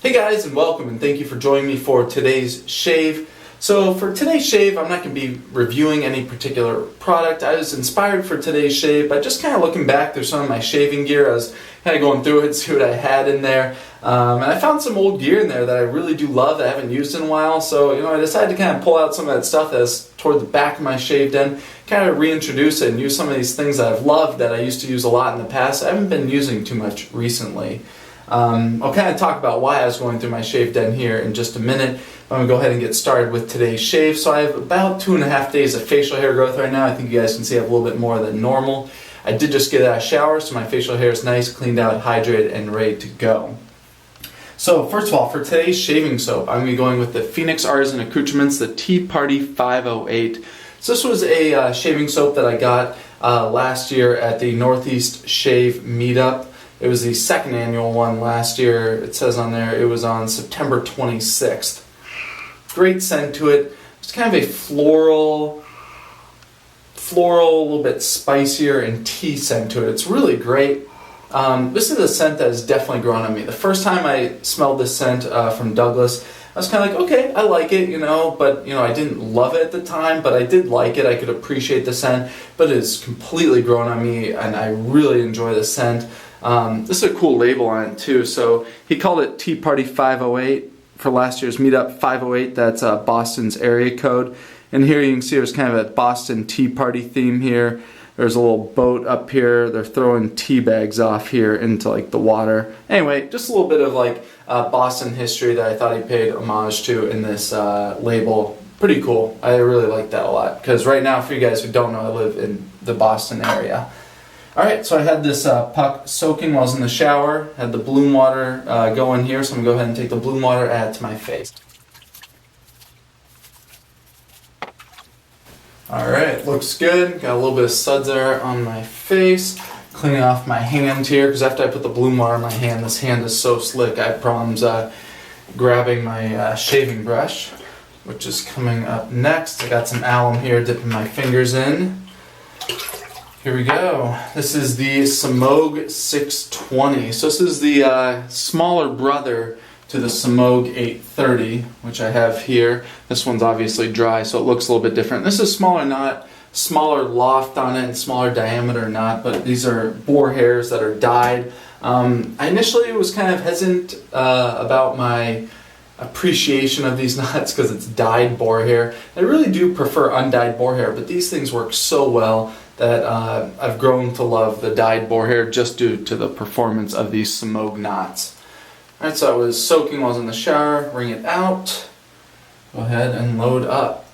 Hey guys, and welcome, and thank you for joining me for today's shave. So for today's shave, I'm not going to be reviewing any particular product. I was inspired for today's shave by just kind of looking back through some of my shaving gear. I was kind of going through it, see what I had in there. And I found some old gear in there that I really do love that I haven't used in a while. So, I decided to kind of pull out some of that stuff that's toward the back of my shaved end, kind of reintroduce it and use some of these things that I've loved that I used to use a lot in the past. I haven't been using too much recently. I'll kind of talk about why I was going through my shaved end here in just a minute. I'm going to go ahead and get started with today's shave. So I have about 2.5 days of facial hair growth right now. I think you guys can see I have a little bit more than normal. I did just get out of a shower, so my facial hair is nice, cleaned out, hydrated, and ready to go. So first of all, for today's shaving soap, I'm going to be going with the Phoenix Artisan Accoutrements, the Tea Party 508. So this was a shaving soap that I got last year at the Northeast Shave Meetup. It was the second annual one last year. It says on there it was on September 26th. Great scent to it. It's kind of a floral, a little bit spicier and tea scent to it. It's really great. This is a scent that has definitely grown on me. The first time I smelled this scent from Douglas, I was kind of like, okay, I like it, but I didn't love it at the time, but I did like it. I could appreciate the scent, but it's completely grown on me, and I really enjoy the scent. This is a cool label on it too. So he called it Tea Party 508 for last year's meetup. 508, that's Boston's area code. And here you can see there's kind of a Boston Tea Party theme here. There's a little boat up here. They're throwing tea bags off here into like the water. Anyway, just a little bit of like Boston history that I thought he paid homage to in this label. Pretty cool. I really like that a lot because right now, for you guys who don't know, I live in the Boston area. Alright, so I had this puck soaking while I was in the shower, had the bloom water going here, so I'm going to go ahead and take the bloom water, add it to my face. Alright, looks good. Got a little bit of suds there on my face. Cleaning off my hand here, because after I put the bloom water on my hand, this hand is so slick, I have problems grabbing my shaving brush, which is coming up next. I got some alum here, dipping my fingers in. Here we go. This is the Semogue 620. So this is the smaller brother to the Semogue 830, which I have here. This one's obviously dry, so it looks a little bit different. This is smaller loft on it and smaller diameter not, but these are boar hairs that are dyed. I initially was kind of hesitant about my appreciation of these knots because it's dyed boar hair. I really do prefer undyed boar hair, but these things work so well that I've grown to love the dyed boar hair just due to the performance of these Semogue knots. Alright, so I was soaking while I was in the shower, wring it out, go ahead and load up.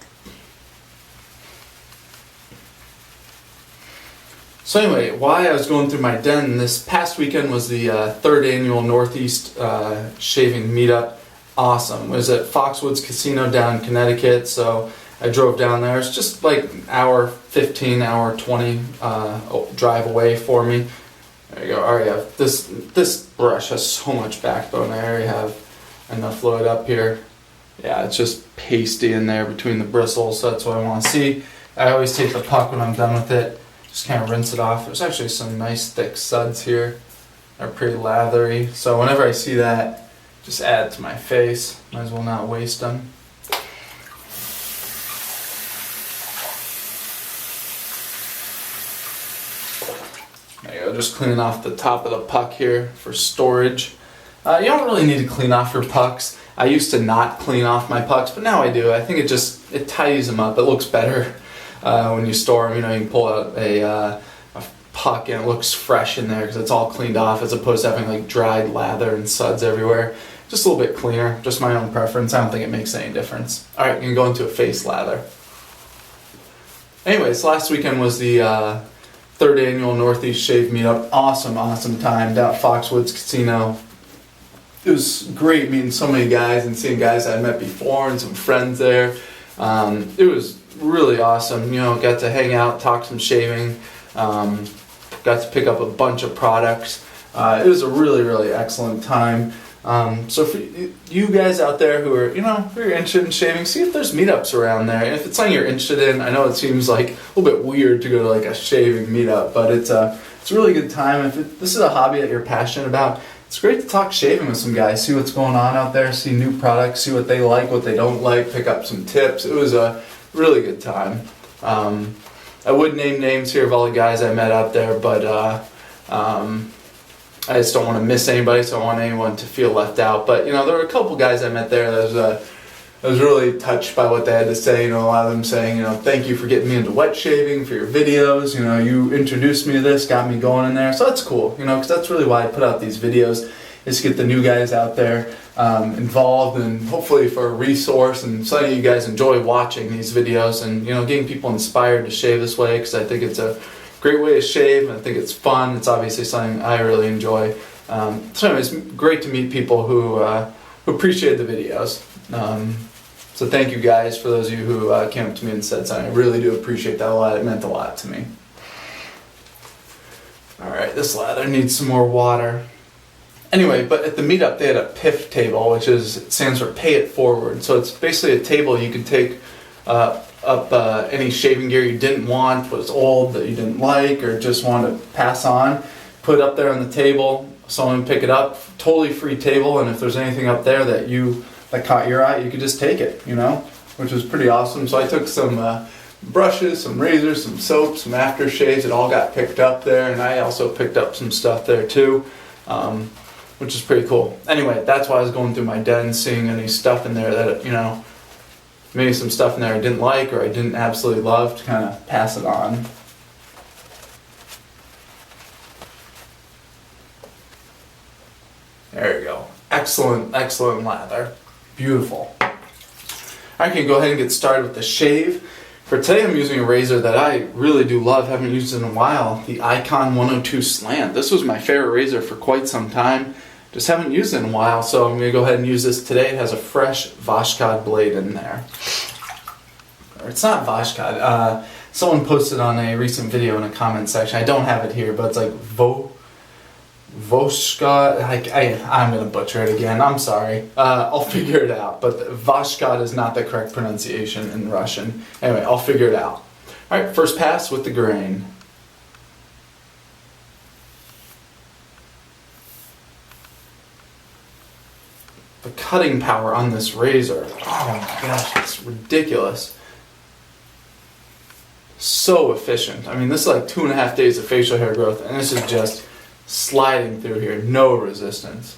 So anyway, why I was going through my den, this past weekend was the third annual Northeast Shaving Meetup. Awesome. It was at Foxwoods Casino down in Connecticut, so I drove down there. It's just like an hour 15, hour 20 drive away for me. There you go. I already have this brush has so much backbone. I already have enough load up here. Yeah, it's just pasty in there between the bristles, so that's what I want to see. I always take the puck when I'm done with it. Just kind of rinse it off. There's actually some nice thick suds here. They're pretty lathery. So whenever I see that, just add it to my face. Might as well not waste them. There you go, just cleaning off the top of the puck here for storage. You don't really need to clean off your pucks. I used to not clean off my pucks, but now I do. I think it tidies them up. It looks better when you store them. You can pull out a puck and it looks fresh in there because it's all cleaned off as opposed to having like dried lather and suds everywhere. Just a little bit cleaner, just my own preference. I don't think it makes any difference. Alright, you can go into a face lather. Anyways, last weekend was the third annual Northeast Shave Meetup. Awesome time down at Foxwoods Casino. It was great meeting so many guys and seeing guys I met before and some friends there. It was really awesome. Got to hang out, talk some shaving, got to pick up a bunch of products. It was a really, really excellent time. So for you guys out there who are, who are interested in shaving, see if there's meetups around there. And if it's something you're interested in, I know it seems like a little bit weird to go to like a shaving meetup, but it's a really good time. If this is a hobby that you're passionate about, it's great to talk shaving with some guys, see what's going on out there, see new products, see what they like, what they don't like, pick up some tips. It was a really good time. I would name names here of all the guys I met out there, but I just don't want to miss anybody, so I don't want anyone to feel left out. But, you know, there were a couple guys I met there that I was really touched by what they had to say. You know, a lot of them saying, you know, thank you for getting me into wet shaving, for your videos. You know, you introduced me to this, got me going in there. So that's cool, you know, because that's really why I put out these videos, is to get the new guys out there involved, and hopefully for a resource, and so you guys enjoy watching these videos and, you know, getting people inspired to shave this way, because I think it's a great way to shave, and I think it's fun. It's obviously something I really enjoy. So anyway, it's great to meet people who appreciate the videos. So thank you guys, for those of you who came up to me and said something. I really do appreciate that a lot. It meant a lot to me. Alright, this lather needs some more water. Anyway, but at the meetup they had a PIF table, which stands for Pay It Forward. So it's basically a table you can take up any shaving gear you didn't want, was old, that you didn't like, or just wanted to pass on. Put it up there on the table, someone pick it up, totally free table, and if there's anything up there that caught your eye, you could just take it, you know, which was pretty awesome. So I took some brushes, some razors, some soap, some aftershaves. It all got picked up there, and I also picked up some stuff there too, which is pretty cool. Anyway, that's why I was going through my den, seeing any stuff in there that, you know, maybe some stuff in there I didn't like or I didn't absolutely love, to kind of pass it on. There you go. Excellent, excellent lather. Beautiful. I can go ahead and get started with the shave. For today I'm using a razor that I really do love, haven't used in a while, the iKon 102 Slant. This was my favorite razor for quite some time. Just haven't used it in a while, so I'm going to go ahead and use this today. It has a fresh Vashkad blade in there. Or it's not Vashkad. Someone posted on a recent video in a comment section. I don't have it here, but it's like Voshka, I'm going to butcher it again, I'm sorry. I'll figure it out, but Vashkad is not the correct pronunciation in Russian. Anyway, I'll figure it out. Alright, first pass with the grain. The cutting power on this razor, oh my gosh, it's ridiculous. So efficient. I mean, this is like 2.5 days of facial hair growth, and this is just sliding through here, no resistance.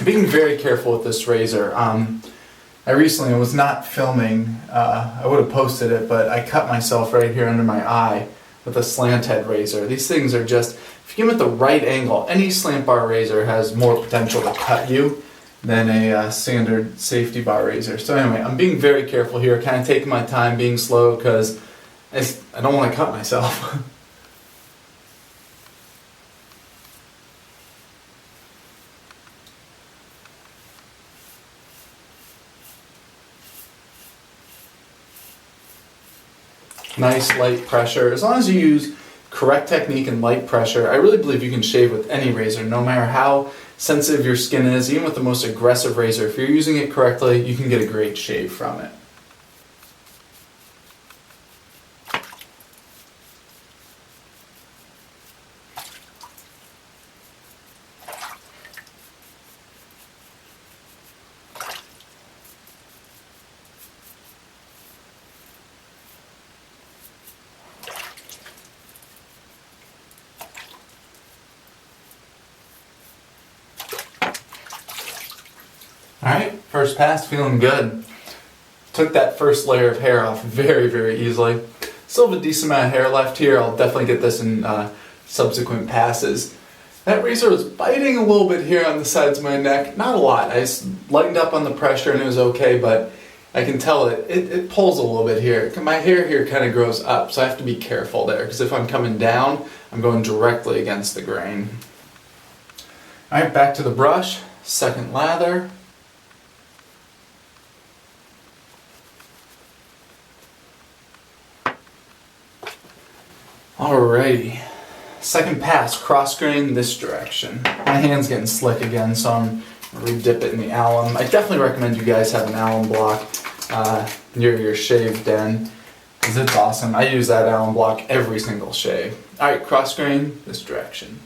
Being very careful with this razor. I recently was not filming, I would have posted it, but I cut myself right here under my eye with a slant head razor. These things are just, if you give them at the right angle, any slant bar razor has more potential to cut you than a standard safety bar razor. So anyway, I'm being very careful here, kind of taking my time, being slow, because I don't want to cut myself. Nice light pressure. As long as you use correct technique and light pressure, I really believe you can shave with any razor, no matter how sensitive your skin is. Even with the most aggressive razor, if you're using it correctly, you can get a great shave from it. Alright, first pass, feeling good. Took that first layer of hair off very, very easily. Still have a decent amount of hair left here. I'll definitely get this in subsequent passes. That razor was biting a little bit here on the sides of my neck. Not a lot. I just lightened up on the pressure and it was okay, but I can tell it pulls a little bit here. My hair here kind of grows up, so I have to be careful there, because if I'm coming down, I'm going directly against the grain. Alright, back to the brush, second lather. Alrighty, second pass, cross grain this direction. My hand's getting slick again, so I'm going to re-dip it in the alum. I definitely recommend you guys have an alum block near your shave den, because it's awesome. I use that alum block every single shave. Alright, cross grain this direction.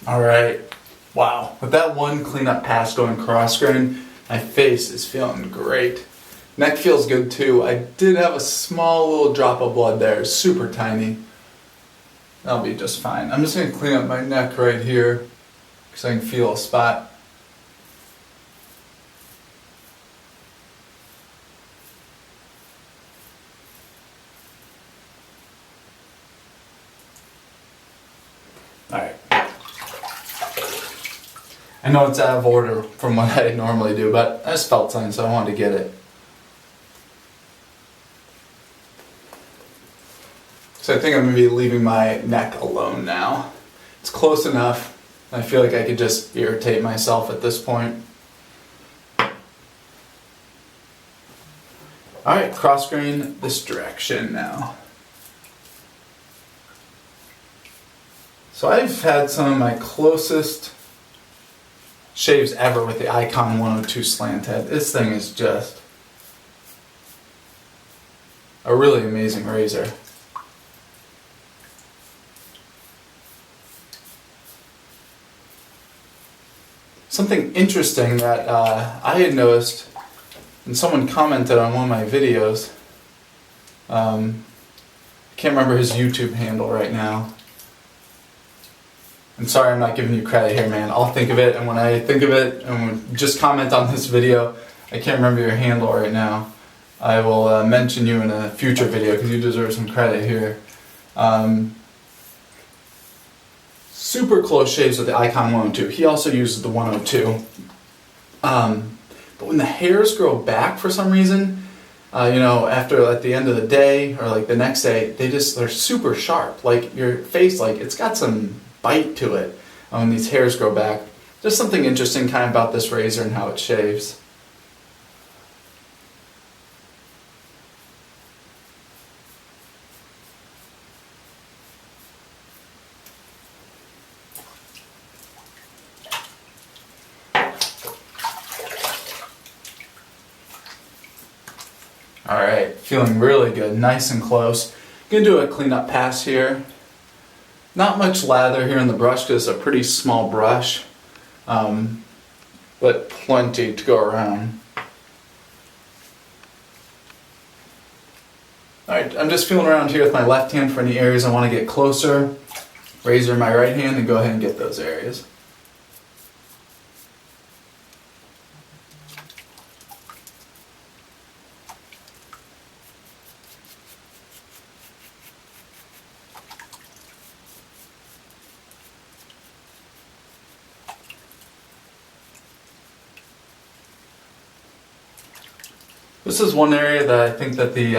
Alright, wow, with that one cleanup pass going cross grain, my face is feeling great. Neck feels good too. I did have a small little drop of blood there, super tiny. That'll be just fine. I'm just going to clean up my neck right here, because I can feel a spot. Alright. I know it's out of order from what I normally do, but I just felt something, so I wanted to get it. So I think I'm going to be leaving my neck alone now. It's close enough. I feel like I could just irritate myself at this point. Alright, cross grain this direction now. So I've had some of my closest shaves ever with the iKon 102 slant head. This thing is just a really amazing razor. Something interesting that I had noticed, and someone commented on one of my videos, I can't remember his YouTube handle right now. I'm sorry I'm not giving you credit here, man. I'll think of it, and when I think of it, and just comment on this video, I can't remember your handle right now. I will mention you in a future video, because you deserve some credit here. Super close shaves with the iKon 102. He also uses the 102. But when the hairs grow back for some reason, you know, after at the end of the day, or like the next day, they're super sharp. Like your face, like it's got some bite to it when these hairs grow back. Just something interesting kind of about this razor and how it shaves. Alright, feeling really good, nice and close. Gonna do a cleanup pass here. Not much lather here in the brush because it's a pretty small brush, but plenty to go around. Alright, I'm just feeling around here with my left hand for any areas I want to get closer. Razor in my right hand and go ahead and get those areas. This is one area that I think that the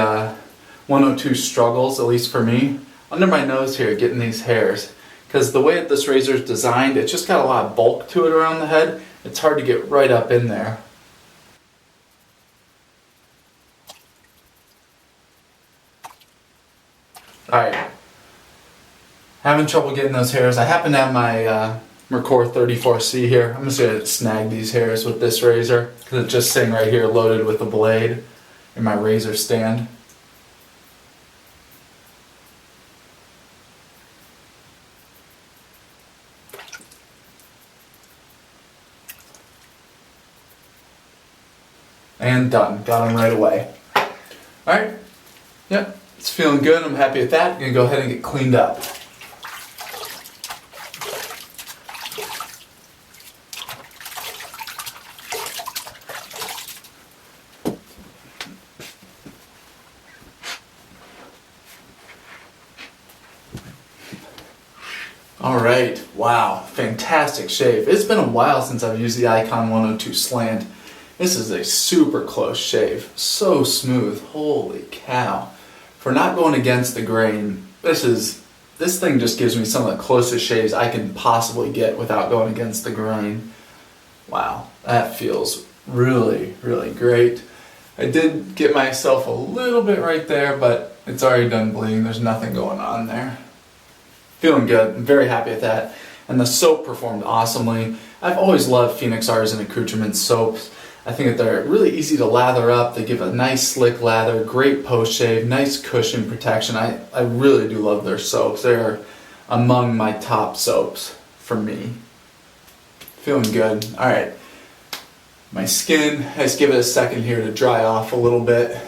102 struggles, at least for me, under my nose here, getting these hairs. Because the way that this razor is designed, it's just got a lot of bulk to it around the head. It's hard to get right up in there. Alright. Having trouble getting those hairs. I happen to have my Mercor 34C here. I'm just going to snag these hairs with this razor because it's just sitting right here loaded with a blade in my razor stand. And done. Got them right away. Alright. Yep. It's feeling good. I'm happy with that. I'm going to go ahead and get cleaned up. Alright. Wow. Fantastic shave. It's been a while since I've used the iKon 102 Slant. This is a super close shave. So smooth. Holy cow. For not going against the grain, this thing just gives me some of the closest shaves I can possibly get without going against the grain. Wow, that feels really, really great. I did get myself a little bit right there, but it's already done bleeding. There's nothing going on there. Feeling good. I'm very happy with that. And the soap performed awesomely. I've always loved Phoenix Artisan Accoutrements soaps. I think that they're really easy to lather up. They give a nice slick lather, great post shave, nice cushion protection. I really do love their soaps. They're among my top soaps for me. Feeling good. Alright. My skin, let's give it a second here to dry off a little bit.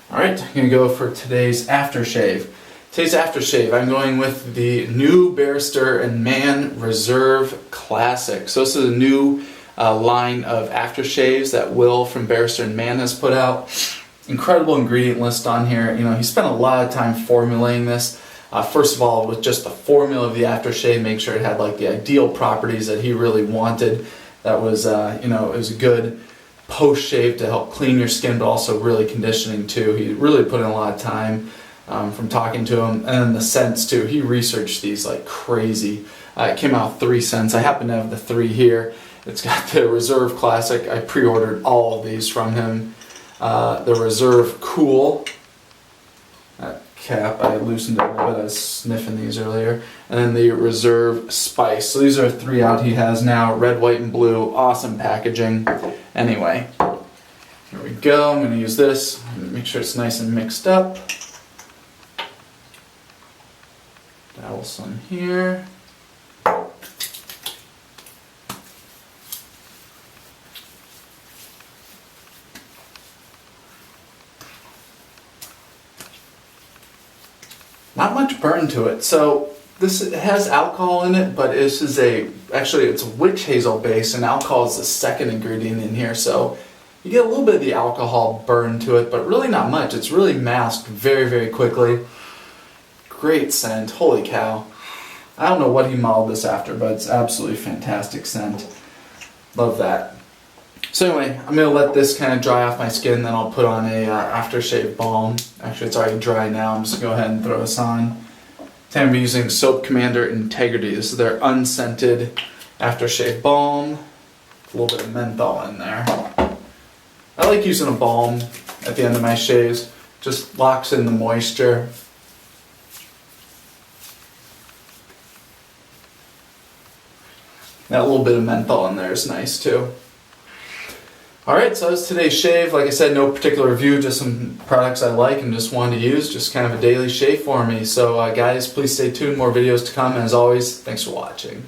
Alright, I'm going to go for today's aftershave. Today's aftershave, I'm going with the new Barrister & Mann Reserve Classic. So this is a new line of aftershaves that Will from Barrister & Mann has put out. Incredible ingredient list on here. You know, he spent a lot of time formulating this. First of all, with just the formula of the aftershave, make sure it had like the ideal properties that he really wanted. That was, you know, it was a good post shave to help clean your skin, but also really conditioning too. He really put in a lot of time from talking to him. And then the scents too. He researched these like crazy. It came out 3 scents. I happen to have the 3 here. It's got the Reserve Classic. I pre-ordered all of these from him. The Reserve Cool. That cap, I loosened it a little bit. I was sniffing these earlier. And then the Reserve Spice. So these are 3 out he has now. Red, white, and blue. Awesome packaging. Anyway, here we go. I'm going to use this. Make sure it's nice and mixed up. Dabble some here. Not much burn to it. So this has alcohol in it, but this is actually it's a witch hazel base, and alcohol is the second ingredient in here. So you get a little bit of the alcohol burn to it, but really not much. It's really masked very, very quickly. Great scent. Holy cow. I don't know what he modeled this after, but it's absolutely fantastic scent. Love that. So anyway, I'm going to let this kind of dry off my skin, then I'll put on a aftershave balm. Actually, it's already dry now. I'm just going to go ahead and throw this on. Today I'm using Soap Commander Integrity. This is their unscented aftershave balm. A little bit of menthol in there. I like using a balm at the end of my shaves. Just locks in the moisture. That little bit of menthol in there is nice too. Alright, so that's today's shave. Like I said, no particular review, just some products I like and just wanted to use. Just kind of a daily shave for me. So guys, please stay tuned. More videos to come. And as always, thanks for watching.